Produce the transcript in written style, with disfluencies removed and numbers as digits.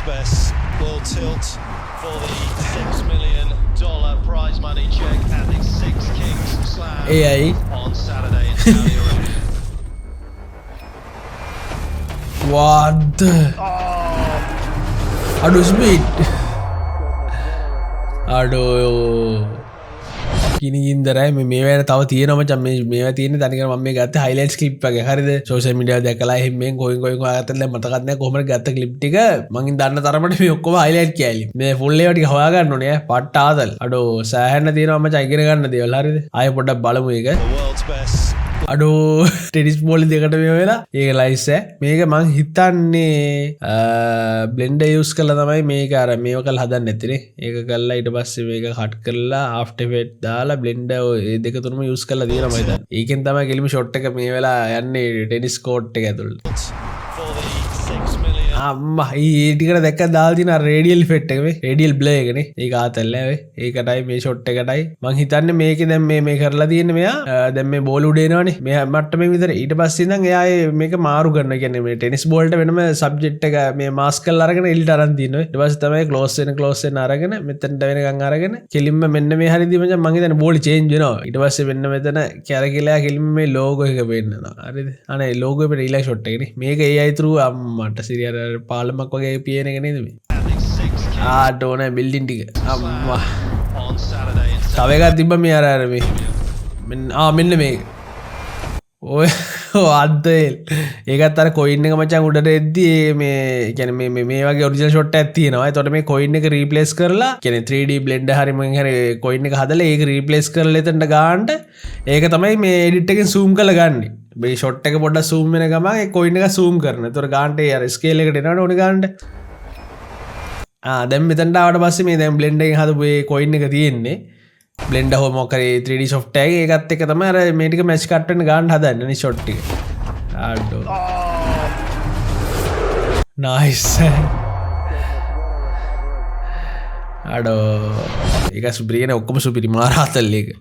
best will tilt for the $6 million prize money check at the Six Kings Slam AI on Saturday in Saudi Arabia. what aduh speed aduh කිනි ගින්දරයි මේ වෙන තව තියෙනවා මචං මේවා තියෙන තනිකර මම මේ ගත්ත highlights clip එක හරියද social media දැකලා එහෙම කොයින් හොයාගත්තද මතකත් නැහැ කොහමද ගත්ත clip ටික මං දන්න තරමට මේ ඔක්කොම highlight කෑලි මේ full ඒවා ටික හොයා ගන්න ඕනේ පට්ට ආදල් අඩෝ සෑහෙන්න තියෙනවා මචං ඉගෙන ගන්න දේවල් හරියද ආයෙ පොඩ්ඩක් බලමු ඒක The world's best. අඩෝ ටෙනිස් බෝලි දෙකට මේ වෙලා ඒක ලයිස් මේක මං හිතන්නේ බ්ලෙන්ඩර් යූස් කරලා තමයි මේක අර මේව කරලා හදන්න ඇතිනේ ඒක කරලා ඊට පස්සේ මේක කට් කරලා ආෆ්ටර් එෆෙක්ට් දාලා බ්ලෙන්ඩර් ඒ දෙක තුනම යූස් කරලා තියෙනවා මම හිතන්නේ ඒකෙන් තමයි කෙලිම ෂොට් එක මේ වෙලා යන්නේ ටෙනිස් කෝට් එක ඇතුළට For the $6 million. අම්මා ඒ ටිකට දැක්ක දාලා තියෙන රේඩියල් ඉෆෙක්ට් එක මේ රේඩියල් බ්ලේ එකනේ ඒක ආතල්ල ඒකටයි මේ ෂොට් එකටයි මං හිතන්නේ මේකේ දැන් මේ කරලා තියෙන්නේ මෙයා දැන් මේ බෝල උඩ එනවනේ මෙයා මට්ටමේ විතර ඊට පස්සේ ඉඳන් එයා මේක මාරු කරනවා කියන්නේ මේ ටෙනිස් බෝල්ට වෙනම සබ්ජෙක්ට් එක මේ මාස්ක් කරලා අරගෙන එලිට අරන් තියෙනවා ඊට පස්සේ තමයි ක්ලෝස් වෙන අරගෙන මෙතනට වෙනකන් අරගෙන කෙලින්ම මෙන්න මේ හරියදී මචං මං හිතන්නේ බෝල් චේන්ජ් වෙනවා ඊට පස්සේ මෙන්න මෙතන කැරකිලා කෙලින්ම මේ ලෝගෝ එක පෙන්නනවා හරිද අනේ ලෝගෝ එක රීලා ෂොට් එකනේ මේක AI through අම්මට සිරියර පාලමක් වගේ පියන එක නේද මේ At the Six Kings ආටෝන බිල්ඩින් ටික අම්මා on Saturday in තව එකක් තිබ්බ මේ අර මේ මෙන්න මේක ඔය අද්දේල් ඒකත් අර කොයින් එක මචං උඩට එද්දි මේ කියන්නේ මේ වගේ ඔරිජිනල් ෂොට් එකක් තියෙනවා. ඒතකොට මේ කොයින් එක රීප්ලේස් කරලා කියන්නේ 3D බ්ලෙන්ඩර් හරි මොකෙන් හරි කොයින් එක හදලා ඒක රීප්ලේස් කරලා එතනට ගන්නට ඒක තමයි මේ එඩිට් එකෙන් zoom කරලා ගන්නෙ. මේ ෂොට් එක පොඩ්ඩක් zoom වෙන ගමන් ඒ කොයින් එක zoom කරනවා. ඒතකොට ගන්නට ඒ අර ස්කේල් එකට එනවනේ ඕනේ ගන්නට. දැන් මෙතනට ආවට පස්සේ මේ දැන් බ්ලෙන්ඩර් එකෙන් හදපු ඒ කොයින් එක තියෙන්නේ බ්ලෙන්ඩර් හෝ මොකක් හරි 3D software එකේ ඒකත් එක්ක තමයි අර මේ ටික මැච් කට් වෙන්න ගන්න හදන්නේ නේ ෂොට් ටික. ආඩෝ. නයිස්. ආඩෝ. ඒක සුපිරියනේ ඔක්කොම සුපිරි මාරාතල් එක.